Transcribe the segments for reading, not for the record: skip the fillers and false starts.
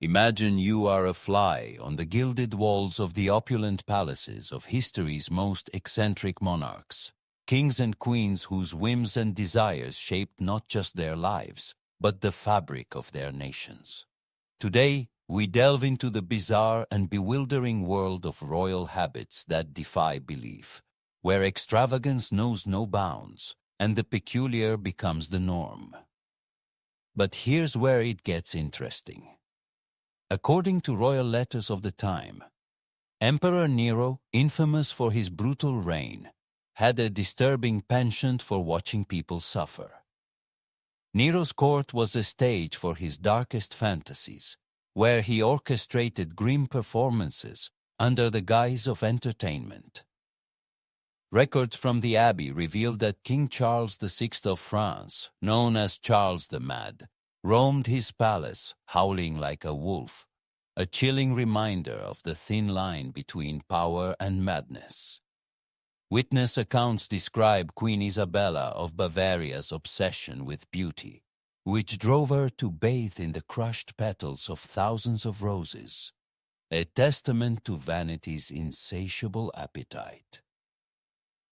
Imagine you are a fly on the gilded walls of the opulent palaces of history's most eccentric monarchs, kings and queens whose whims and desires shaped not just their lives, but the fabric of their nations. Today, we delve into the bizarre and bewildering world of royal habits that defy belief, where extravagance knows no bounds and the peculiar becomes the norm. But here's where it gets interesting. According to royal letters of the time, Emperor Nero, infamous for his brutal reign, had a disturbing penchant for watching people suffer. Nero's court was a stage for his darkest fantasies, where he orchestrated grim performances under the guise of entertainment. Records from the Abbey revealed that King Charles VI of France, known as Charles the Mad, roamed his palace, howling like a wolf, a chilling reminder of the thin line between power and madness. Witness accounts describe Queen Isabella of Bavaria's obsession with beauty, which drove her to bathe in the crushed petals of thousands of roses, a testament to vanity's insatiable appetite.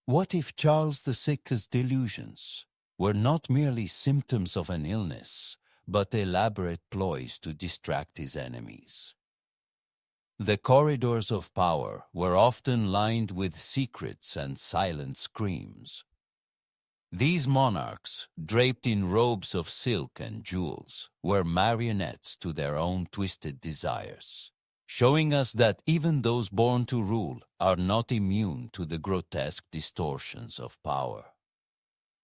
What if Charles VI's delusions were not merely symptoms of an illness, but elaborate ploys to distract his enemies? The corridors of power were often lined with secrets and silent screams. These monarchs, draped in robes of silk and jewels, were marionettes to their own twisted desires, showing us that even those born to rule are not immune to the grotesque distortions of power.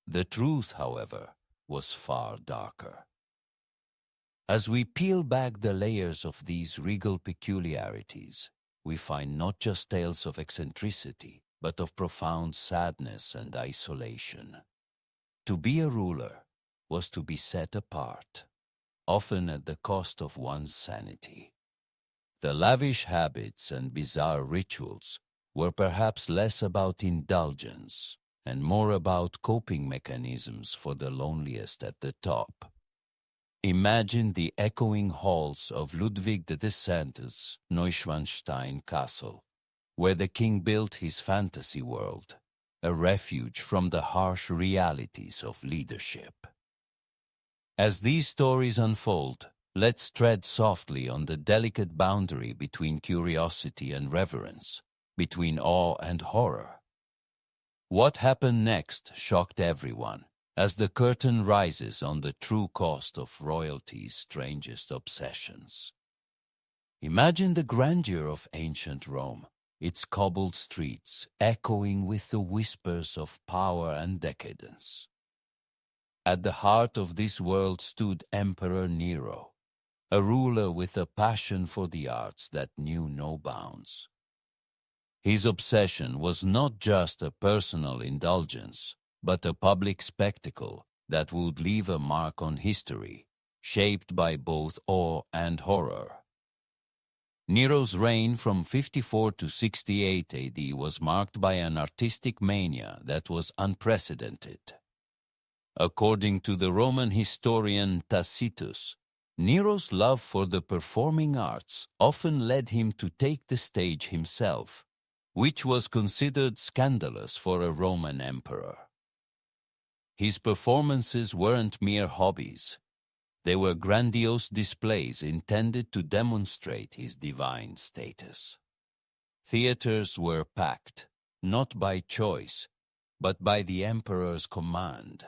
The truth, however, was far darker. As we peel back the layers of these regal peculiarities, we find not just tales of eccentricity, but of profound sadness and isolation. To be a ruler was to be set apart, often at the cost of one's sanity. The lavish habits and bizarre rituals were perhaps less about indulgence and more about coping mechanisms for the loneliest at the top. Imagine the echoing halls of Ludwig II's Neuschwanstein castle, where the king built his fantasy world, a refuge from the harsh realities of leadership. As these stories unfold, let's tread softly on the delicate boundary between curiosity and reverence, between awe and horror. What happened next shocked everyone, as the curtain rises on the true cost of royalty's strangest obsessions. Imagine the grandeur of ancient Rome, its cobbled streets echoing with the whispers of power and decadence. At the heart of this world stood Emperor Nero, a ruler with a passion for the arts that knew no bounds. His obsession was not just a personal indulgence, but a public spectacle that would leave a mark on history, shaped by both awe and horror. Nero's reign from 54 to 68 AD was marked by an artistic mania that was unprecedented. According to the Roman historian Tacitus, Nero's love for the performing arts often led him to take the stage himself, which was considered scandalous for a Roman emperor. His performances weren't mere hobbies. They were grandiose displays intended to demonstrate his divine status. Theaters were packed, not by choice, but by the emperor's command.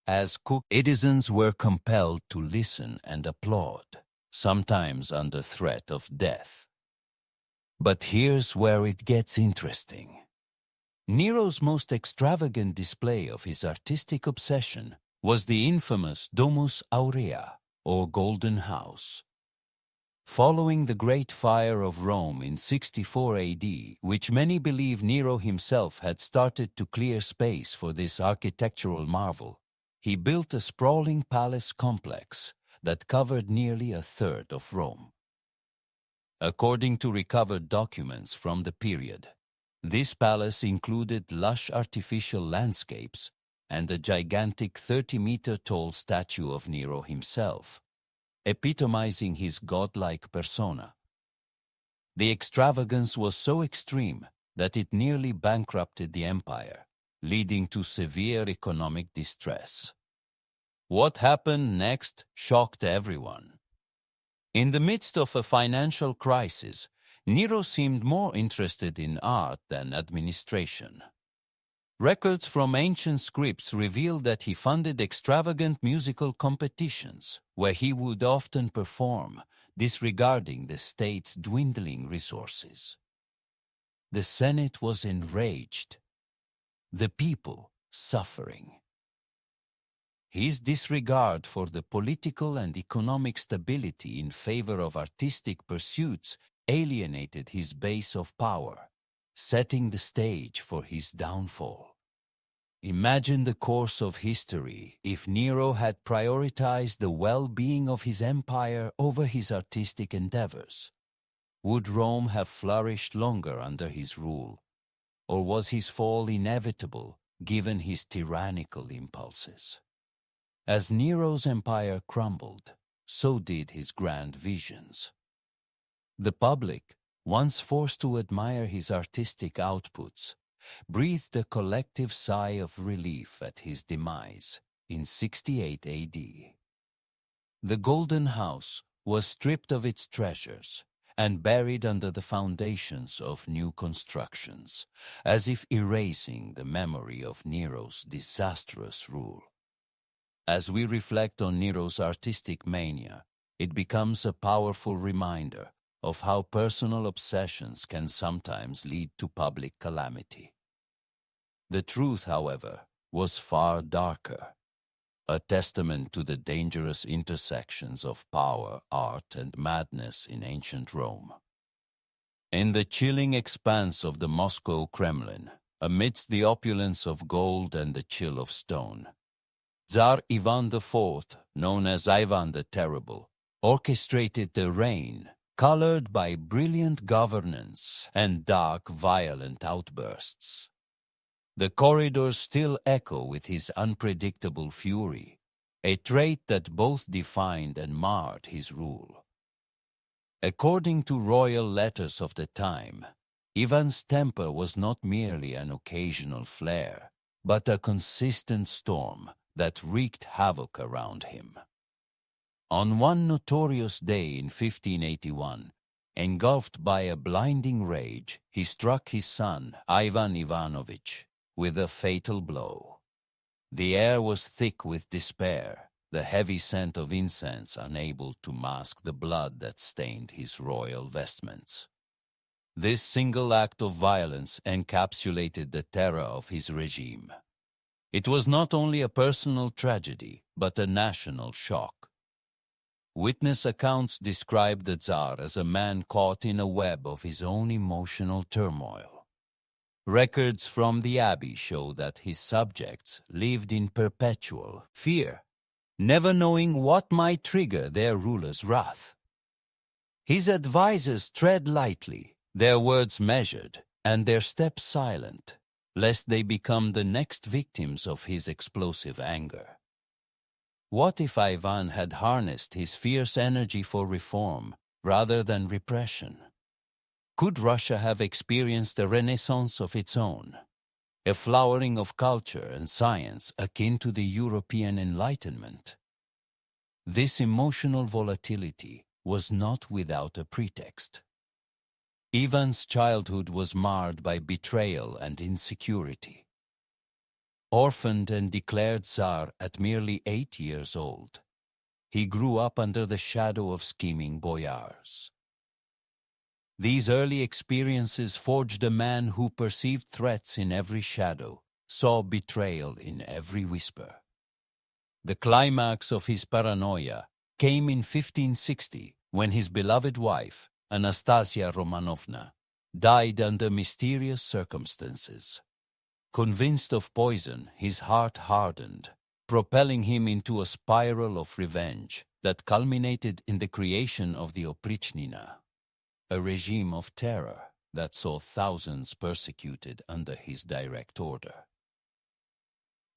As citizens were compelled to listen and applaud, sometimes under threat of death. But here's where it gets interesting. Nero's most extravagant display of his artistic obsession was the infamous Domus Aurea, or Golden House. Following the Great Fire of Rome in 64 AD, which many believe Nero himself had started to clear space for this architectural marvel, he built a sprawling palace complex that covered nearly a third of Rome. According to recovered documents from the period, this palace included lush artificial landscapes and a gigantic 30-meter-tall statue of Nero himself, epitomizing his godlike persona. The extravagance was so extreme that it nearly bankrupted the empire, leading to severe economic distress. What happened next shocked everyone. In the midst of a financial crisis, Nero seemed more interested in art than administration. Records from ancient scripts reveal that he funded extravagant musical competitions, where he would often perform, disregarding the state's dwindling resources. The Senate was enraged, the people suffering. His disregard for the political and economic stability in favor of artistic pursuits alienated his base of power, setting the stage for his downfall. Imagine the course of history if Nero had prioritized the well-being of his empire over his artistic endeavors. Would Rome have flourished longer under his rule, or was his fall inevitable given his tyrannical impulses? As Nero's empire crumbled, so did his grand visions. The public, once forced to admire his artistic outputs, breathed a collective sigh of relief at his demise in 68 AD. The Golden House was stripped of its treasures and buried under the foundations of new constructions, as if erasing the memory of Nero's disastrous rule. As we reflect on Nero's artistic mania, it becomes a powerful reminder of how personal obsessions can sometimes lead to public calamity. The truth, however, was far darker, a testament to the dangerous intersections of power, art, and madness in ancient Rome. In the chilling expanse of the Moscow Kremlin, amidst the opulence of gold and the chill of stone, Tsar Ivan IV, known as Ivan the Terrible, orchestrated a reign colored by brilliant governance and dark, violent outbursts. The corridors still echo with his unpredictable fury, a trait that both defined and marred his rule. According to royal letters of the time, Ivan's temper was not merely an occasional flare, but a consistent storm that wreaked havoc around him. On one notorious day in 1581, engulfed by a blinding rage, he struck his son, Ivan Ivanovich, with a fatal blow. The air was thick with despair, the heavy scent of incense unable to mask the blood that stained his royal vestments. This single act of violence encapsulated the terror of his regime. It was not only a personal tragedy, but a national shock. Witness accounts describe the Tsar as a man caught in a web of his own emotional turmoil. Records from the abbey show that his subjects lived in perpetual fear, never knowing what might trigger their ruler's wrath. His advisors tread lightly, their words measured, and their steps silent, lest they become the next victims of his explosive anger. What if Ivan had harnessed his fierce energy for reform rather than repression? Could Russia have experienced a renaissance of its own, a flowering of culture and science akin to the European Enlightenment? This emotional volatility was not without a pretext. Ivan's childhood was marred by betrayal and insecurity. Orphaned and declared Tsar at merely 8 years old, he grew up under the shadow of scheming boyars. These early experiences forged a man who perceived threats in every shadow, saw betrayal in every whisper. The climax of his paranoia came in 1560 when his beloved wife, Anastasia Romanovna, died under mysterious circumstances. Convinced of poison, his heart hardened, propelling him into a spiral of revenge that culminated in the creation of the Oprichnina, a regime of terror that saw thousands persecuted under his direct order.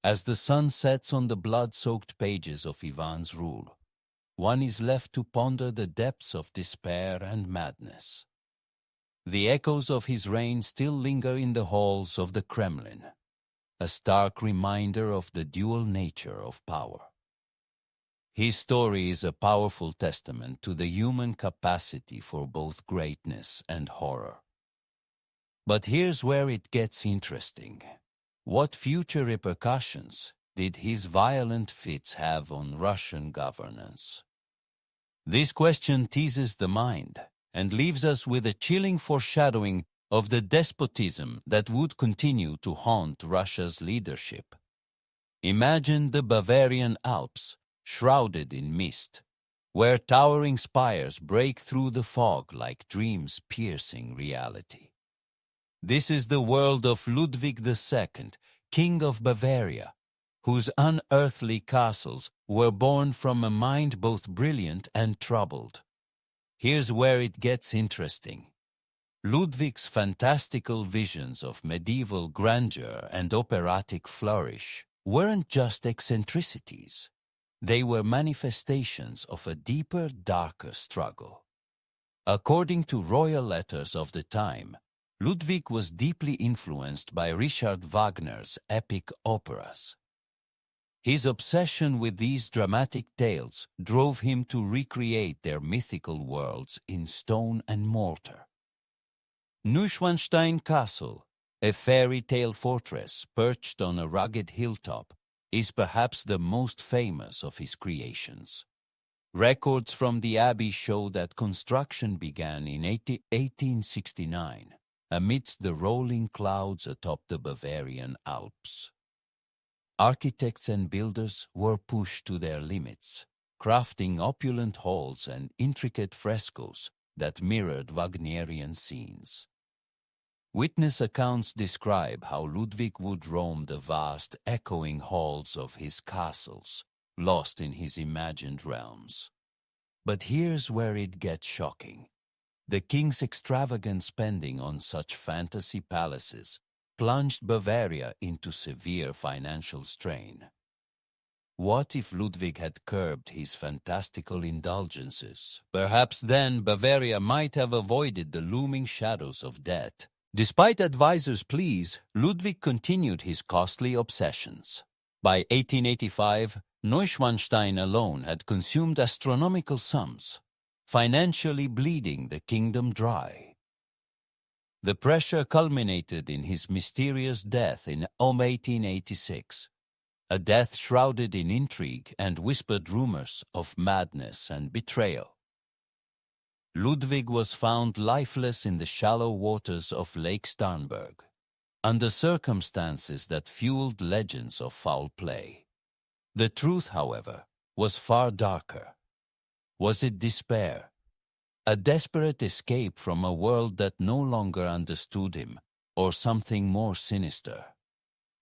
As the sun sets on the blood-soaked pages of Ivan's rule, one is left to ponder the depths of despair and madness. The echoes of his reign still linger in the halls of the Kremlin, a stark reminder of the dual nature of power. His story is a powerful testament to the human capacity for both greatness and horror. But here's where it gets interesting. What future repercussions did his violent fits have on Russian governance? This question teases the mind and leaves us with a chilling foreshadowing of the despotism that would continue to haunt Russia's leadership. Imagine the Bavarian Alps, shrouded in mist, where towering spires break through the fog like dreams piercing reality. This is the world of Ludwig II, King of Bavaria, whose unearthly castles were born from a mind both brilliant and troubled. Here's where it gets interesting. Ludwig's fantastical visions of medieval grandeur and operatic flourish weren't just eccentricities. They were manifestations of a deeper, darker struggle. According to royal letters of the time, Ludwig was deeply influenced by Richard Wagner's epic operas. His obsession with these dramatic tales drove him to recreate their mythical worlds in stone and mortar. Neuschwanstein Castle, a fairy tale fortress perched on a rugged hilltop, is perhaps the most famous of his creations. Records from the abbey show that construction began in 1869, amidst the rolling clouds atop the Bavarian Alps. Architects and builders were pushed to their limits, crafting opulent halls and intricate frescoes that mirrored Wagnerian scenes. Witness accounts describe how Ludwig would roam the vast, echoing halls of his castles, lost in his imagined realms. But here's where it gets shocking. The king's extravagant spending on such fantasy palaces plunged Bavaria into severe financial strain. What if Ludwig had curbed his fantastical indulgences? Perhaps then Bavaria might have avoided the looming shadows of debt. Despite advisors' pleas, Ludwig continued his costly obsessions. By 1885, Neuschwanstein alone had consumed astronomical sums, financially bleeding the kingdom dry. The pressure culminated in his mysterious death in 1886, a death shrouded in intrigue and whispered rumors of madness and betrayal. Ludwig was found lifeless in the shallow waters of Lake Starnberg, under circumstances that fueled legends of foul play. The truth, however, was far darker. Was it despair? A desperate escape from a world that no longer understood him, or something more sinister?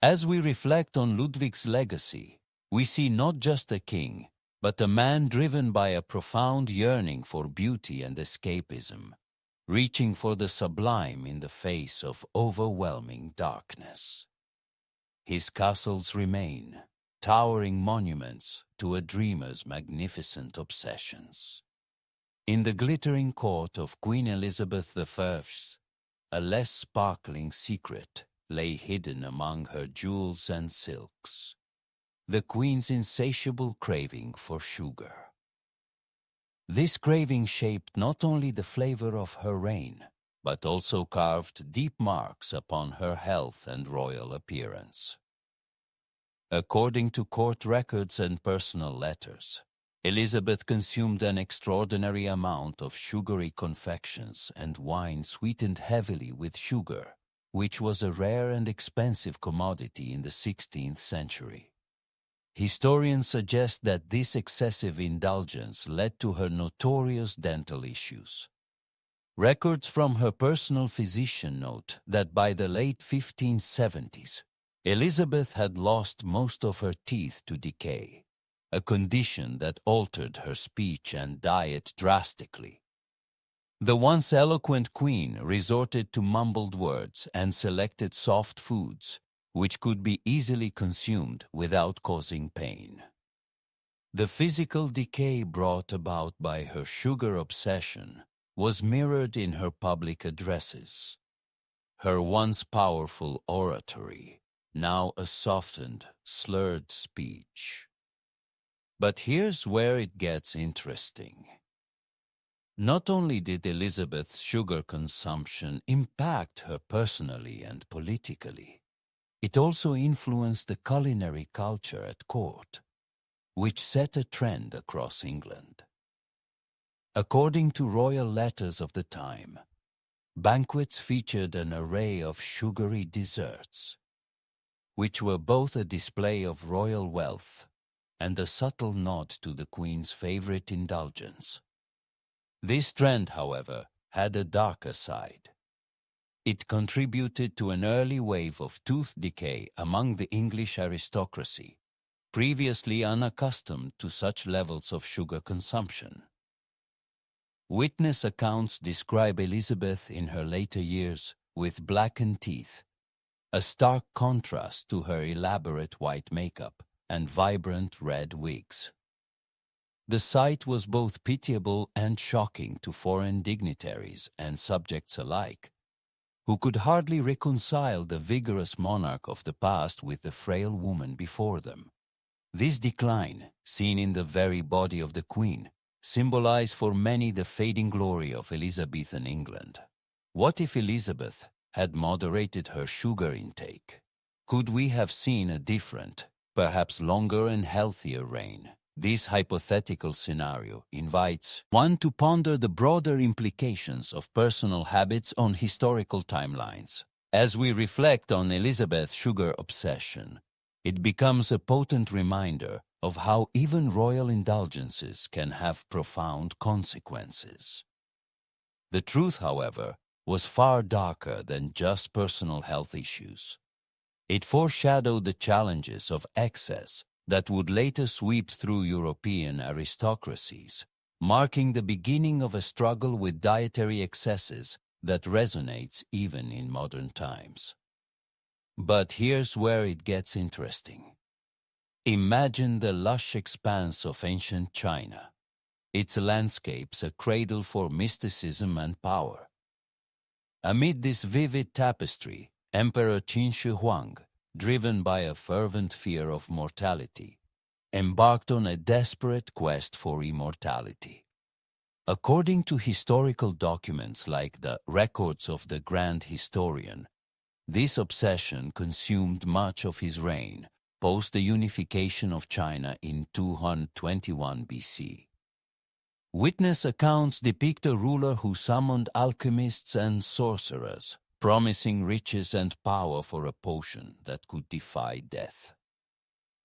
As we reflect on Ludwig's legacy, we see not just a king, but a man driven by a profound yearning for beauty and escapism, reaching for the sublime in the face of overwhelming darkness. His castles remain, towering monuments to a dreamer's magnificent obsessions. In the glittering court of Queen Elizabeth I, a less sparkling secret lay hidden among her jewels and silks: the Queen's insatiable craving for sugar. This craving shaped not only the flavor of her reign, but also carved deep marks upon her health and royal appearance. According to court records and personal letters, Elizabeth consumed an extraordinary amount of sugary confections and wine sweetened heavily with sugar, which was a rare and expensive commodity in the 16th century. Historians suggest that this excessive indulgence led to her notorious dental issues. Records from her personal physician note that by the late 1570s, Elizabeth had lost most of her teeth to decay, a condition that altered her speech and diet drastically. The once eloquent queen resorted to mumbled words and selected soft foods, which could be easily consumed without causing pain. The physical decay brought about by her sugar obsession was mirrored in her public addresses. Her once powerful oratory, now a softened, slurred speech. But here's where it gets interesting. Not only did Elizabeth's sugar consumption impact her personally and politically, it also influenced the culinary culture at court, which set a trend across England. According to royal letters of the time, banquets featured an array of sugary desserts, which were both a display of royal wealth and a subtle nod to the Queen's favorite indulgence. This trend, however, had a darker side. It contributed to an early wave of tooth decay among the English aristocracy, previously unaccustomed to such levels of sugar consumption. Witness accounts describe Elizabeth in her later years with blackened teeth, a stark contrast to her elaborate white makeup and vibrant red wigs. The sight was both pitiable and shocking to foreign dignitaries and subjects alike, who could hardly reconcile the vigorous monarch of the past with the frail woman before them. This decline, seen in the very body of the Queen, symbolized for many the fading glory of Elizabethan England. What if Elizabeth had moderated her sugar intake? Could we have seen a different, perhaps longer and healthier reign? This hypothetical scenario invites one to ponder the broader implications of personal habits on historical timelines. As we reflect on Elizabeth's sugar obsession, it becomes a potent reminder of how even royal indulgences can have profound consequences. The truth, however, was far darker than just personal health issues. It foreshadowed the challenges of excess that would later sweep through European aristocracies, marking the beginning of a struggle with dietary excesses that resonates even in modern times. But here's where it gets interesting. Imagine the lush expanse of ancient China, its landscapes a cradle for mysticism and power. Amid this vivid tapestry, Emperor Qin Shi Huang, driven by a fervent fear of mortality, embarked on a desperate quest for immortality. According to historical documents like the Records of the Grand Historian, this obsession consumed much of his reign post the unification of China in 221 BC. Witness accounts depict a ruler who summoned alchemists and sorcerers, promising riches and power for a potion that could defy death.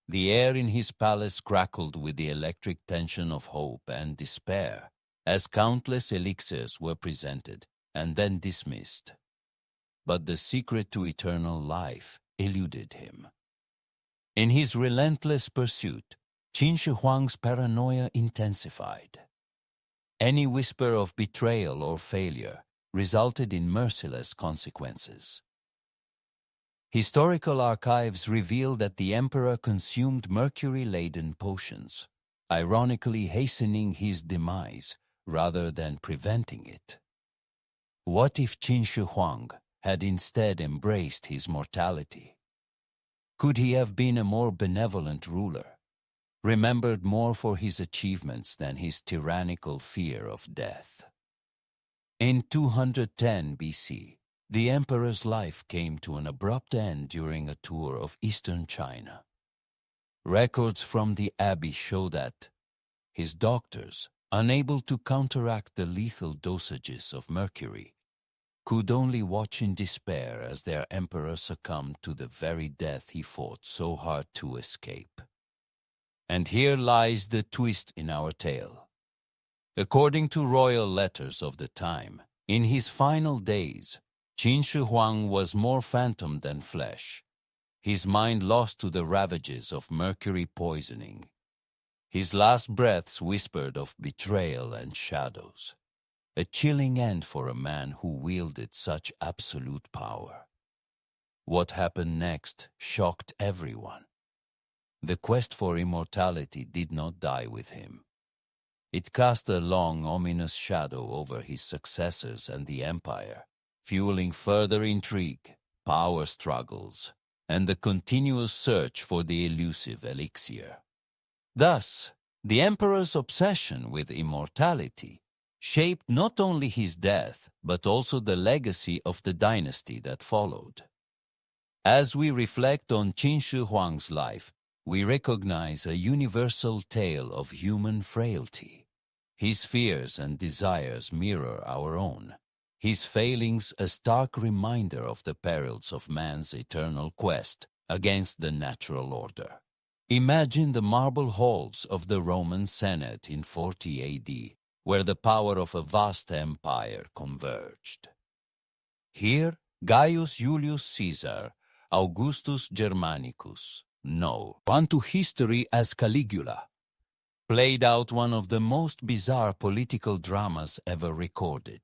The air in his palace crackled with the electric tension of hope and despair, as countless elixirs were presented and then dismissed. But the secret to eternal life eluded him. In his relentless pursuit, Qin Shi Huang's paranoia intensified. Any whisper of betrayal or failure resulted in merciless consequences. Historical archives reveal that the emperor consumed mercury-laden potions, ironically hastening his demise rather than preventing it. What if Qin Shi Huang had instead embraced his mortality? Could he have been a more benevolent ruler, remembered more for his achievements than his tyrannical fear of death? In 210 BC, the emperor's life came to an abrupt end during a tour of eastern China. Records from the abbey show that his doctors, unable to counteract the lethal dosages of mercury, could only watch in despair as their emperor succumbed to the very death he fought so hard to escape. And here lies the twist in our tale. According to royal letters of the time, in his final days, Qin Shi Huang was more phantom than flesh, his mind lost to the ravages of mercury poisoning. His last breaths whispered of betrayal and shadows, a chilling end for a man who wielded such absolute power. What happened next shocked everyone. the quest for immortality did not die with him. It cast a long, ominous shadow over his successors and the empire, fueling further intrigue, power struggles, and the continuous search for the elusive elixir. Thus, the emperor's obsession with immortality shaped not only his death, but also the legacy of the dynasty that followed. As we reflect on Qin Shi Huang's life, we recognize a universal tale of human frailty. His fears and desires mirror our own, his failings a stark reminder of the perils of man's eternal quest against the natural order. Imagine the marble halls of the Roman Senate in 40 AD, where the power of a vast empire converged. Here, Gaius Julius Caesar, Augustus Germanicus, known to history as Caligula, played out one of the most bizarre political dramas ever recorded.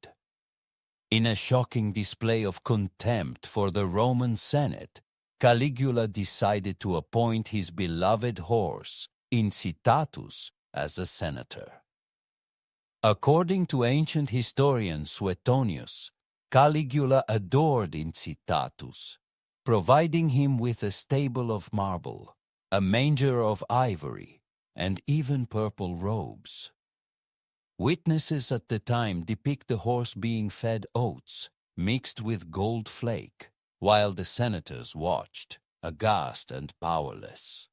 In a shocking display of contempt for the Roman Senate, Caligula decided to appoint his beloved horse, Incitatus, as a senator. According to ancient historian Suetonius, Caligula adored Incitatus, providing him with a stable of marble, a manger of ivory, and even purple robes. Witnesses at the time depict the horse being fed oats mixed with gold flake, while the senators watched, aghast and powerless.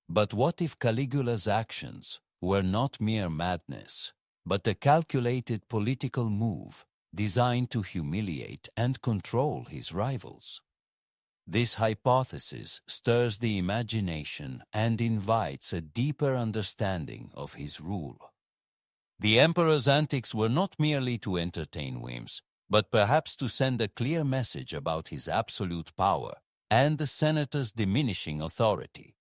But what if Caligula's actions were not mere madness, but a calculated political move designed to humiliate and control his rivals? This hypothesis stirs the imagination and invites a deeper understanding of his rule. The emperor's antics were not merely to entertain whims, but perhaps to send a clear message about his absolute power and the senator's diminishing authority.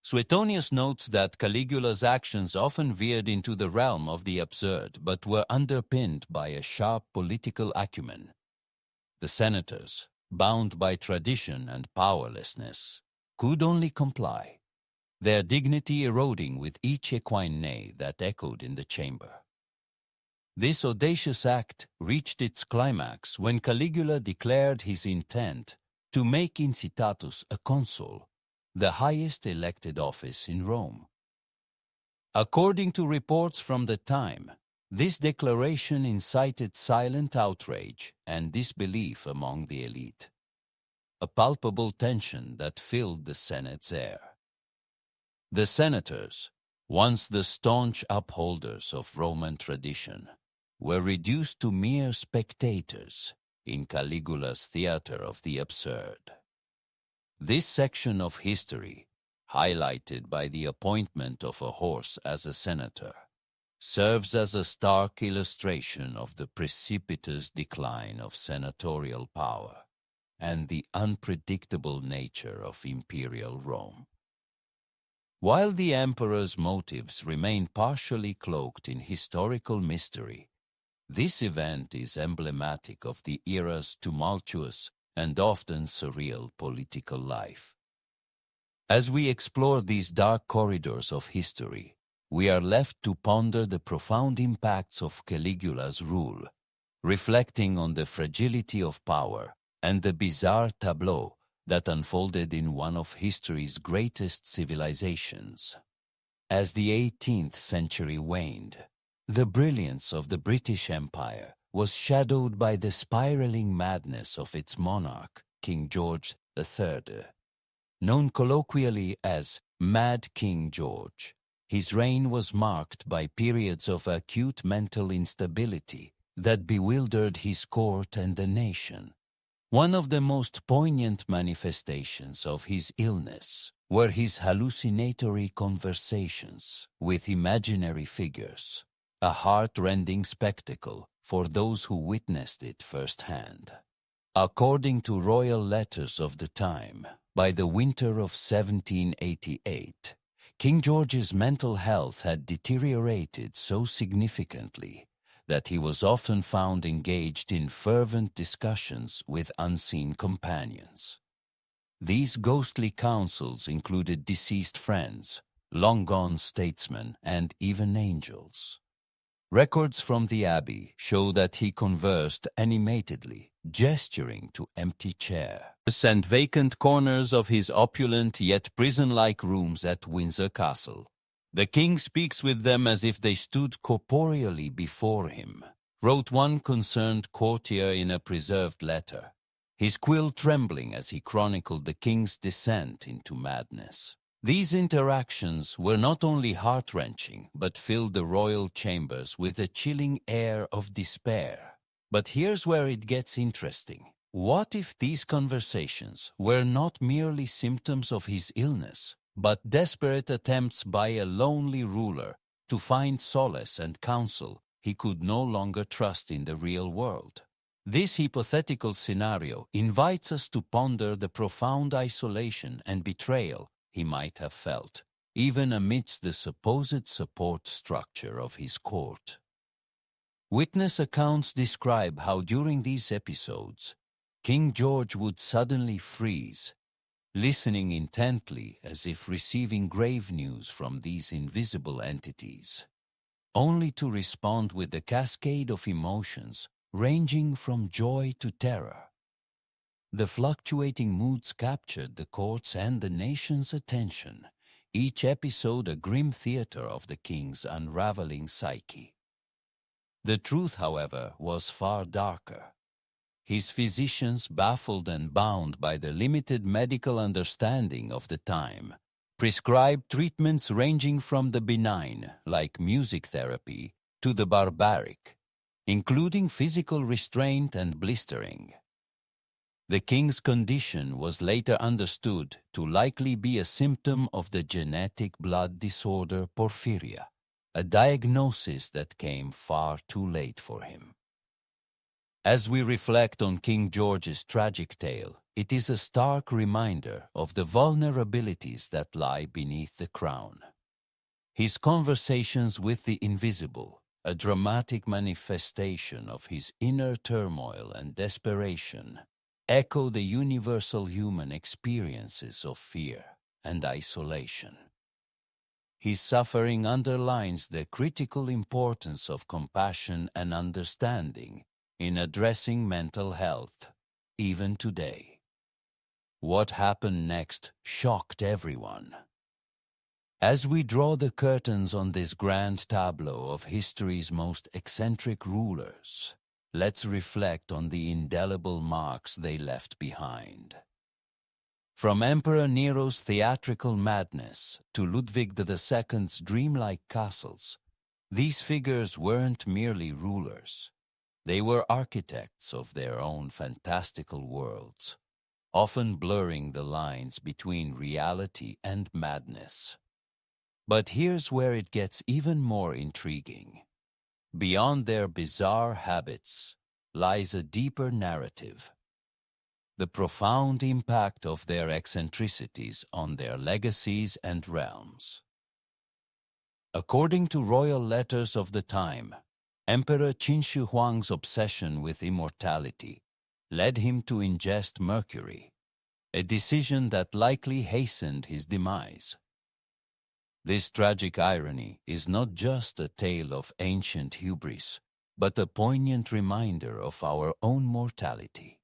Suetonius notes that Caligula's actions often veered into the realm of the absurd, but were underpinned by a sharp political acumen. The senators, bound by tradition and powerlessness, could only comply, their dignity eroding with each equine neigh that echoed in the chamber. This audacious act reached its climax when Caligula declared his intent to make Incitatus a consul, the highest elected office in Rome. According to reports from the time, this declaration incited silent outrage and disbelief among the elite, a palpable tension that filled the Senate's air. The senators, once the staunch upholders of Roman tradition, were reduced to mere spectators in Caligula's theater of the absurd. This section of history, highlighted by the appointment of a horse as a senator, serves as a stark illustration of the precipitous decline of senatorial power and the unpredictable nature of imperial Rome. While the emperor's motives remain partially cloaked in historical mystery, this event is emblematic of the era's tumultuous and often surreal political life. As we explore these dark corridors of history, we are left to ponder the profound impacts of Caligula's rule, reflecting on the fragility of power and the bizarre tableau that unfolded in one of history's greatest civilizations. As the 18th century waned, the brilliance of the British Empire was shadowed by the spiraling madness of its monarch, King George III. Known colloquially as Mad King George, his reign was marked by periods of acute mental instability that bewildered his court and the nation. One of the most poignant manifestations of his illness were his hallucinatory conversations with imaginary figures, a heart-rending spectacle for those who witnessed it firsthand. According to royal letters of the time, by the winter of 1788, King George's mental health had deteriorated so significantly that he was often found engaged in fervent discussions with unseen companions. These ghostly councils included deceased friends, long-gone statesmen, and even angels. Records from the abbey show that he conversed animatedly, gesturing to empty chairs and vacant corners of his opulent yet prison-like rooms at Windsor Castle. The king speaks with them as if they stood corporeally before him, wrote one concerned courtier in a preserved letter, his quill trembling as he chronicled the king's descent into madness. These interactions were not only heart-wrenching, but filled the royal chambers with a chilling air of despair. But here's where it gets interesting. What if these conversations were not merely symptoms of his illness, but desperate attempts by a lonely ruler to find solace and counsel he could no longer trust in the real world? This hypothetical scenario invites us to ponder the profound isolation and betrayal he might have felt, even amidst the supposed support structure of his court. Witness accounts describe how during these episodes, King George would suddenly freeze, listening intently as if receiving grave news from these invisible entities, only to respond with a cascade of emotions ranging from joy to terror. The fluctuating moods captured the court's and the nation's attention, each episode a grim theater of the king's unraveling psyche. The truth, however, was far darker. His physicians, baffled and bound by the limited medical understanding of the time, prescribed treatments ranging from the benign, like music therapy, to the barbaric, including physical restraint and blistering. The king's condition was later understood to likely be a symptom of the genetic blood disorder porphyria, a diagnosis that came far too late for him. As we reflect on King George's tragic tale, it is a stark reminder of the vulnerabilities that lie beneath the crown. His conversations with the invisible, a dramatic manifestation of his inner turmoil and desperation, echo the universal human experiences of fear and isolation. His suffering underlines the critical importance of compassion and understanding in addressing mental health, even today. What happened next shocked everyone. As we draw the curtains on this grand tableau of history's most eccentric rulers, let's reflect on the indelible marks they left behind. From Emperor Nero's theatrical madness to Ludwig II's dreamlike castles, these figures weren't merely rulers. They were architects of their own fantastical worlds, often blurring the lines between reality and madness. But here's where it gets even more intriguing. Beyond their bizarre habits lies a deeper narrative. The profound impact of their eccentricities on their legacies and realms. According to royal letters of the time, Emperor Qin Shi Huang's obsession with immortality led him to ingest mercury, a decision that likely hastened his demise. This tragic irony is not just a tale of ancient hubris, but a poignant reminder of our own mortality.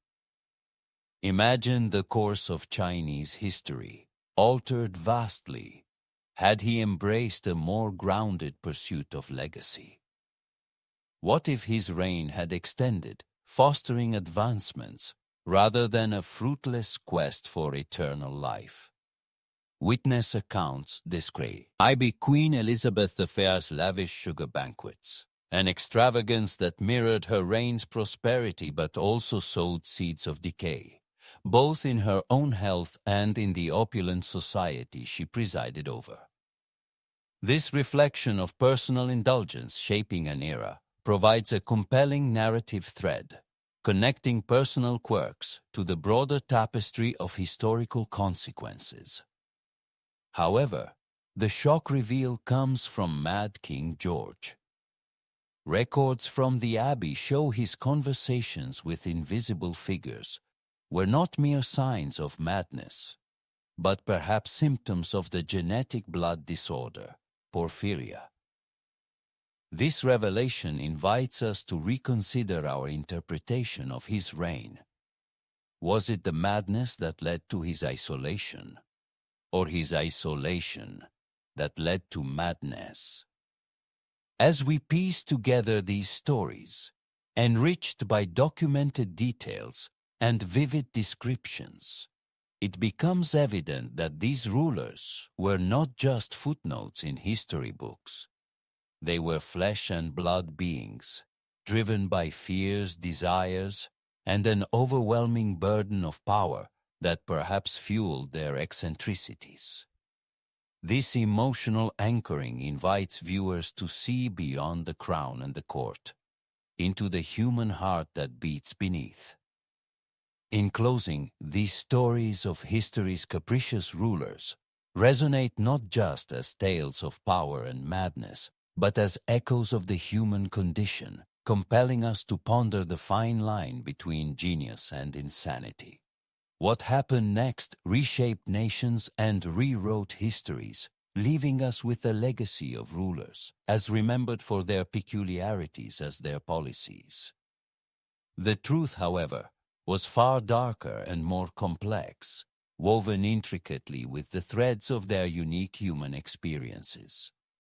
Imagine the course of Chinese history, altered vastly, had he embraced a more grounded pursuit of legacy. What if his reign had extended, fostering advancements, rather than a fruitless quest for eternal life? Witness accounts describe Queen Elizabeth I's lavish sugar banquets, an extravagance that mirrored her reign's prosperity but also sowed seeds of decay, both in her own health and in the opulent society she presided over. This reflection of personal indulgence shaping an era provides a compelling narrative thread, connecting personal quirks to the broader tapestry of historical consequences. However, the shock reveal comes from Mad King George. Records from the Abbey show his conversations with invisible figures, were not mere signs of madness, but perhaps symptoms of the genetic blood disorder, porphyria. This revelation invites us to reconsider our interpretation of his reign. Was it the madness that led to his isolation, or his isolation that led to madness? As we piece together these stories, enriched by documented details and vivid descriptions, it becomes evident that these rulers were not just footnotes in history books. They were flesh and blood beings, driven by fears, desires, and an overwhelming burden of power that perhaps fueled their eccentricities. This emotional anchoring invites viewers to see beyond the crown and the court, into the human heart that beats beneath. In closing, these stories of history's capricious rulers resonate not just as tales of power and madness, but as echoes of the human condition, compelling us to ponder the fine line between genius and insanity. What happened next reshaped nations and rewrote histories, leaving us with a legacy of rulers, as remembered for their peculiarities as their policies. The truth, however, was far darker and more complex, woven intricately with the threads of their unique human experiences.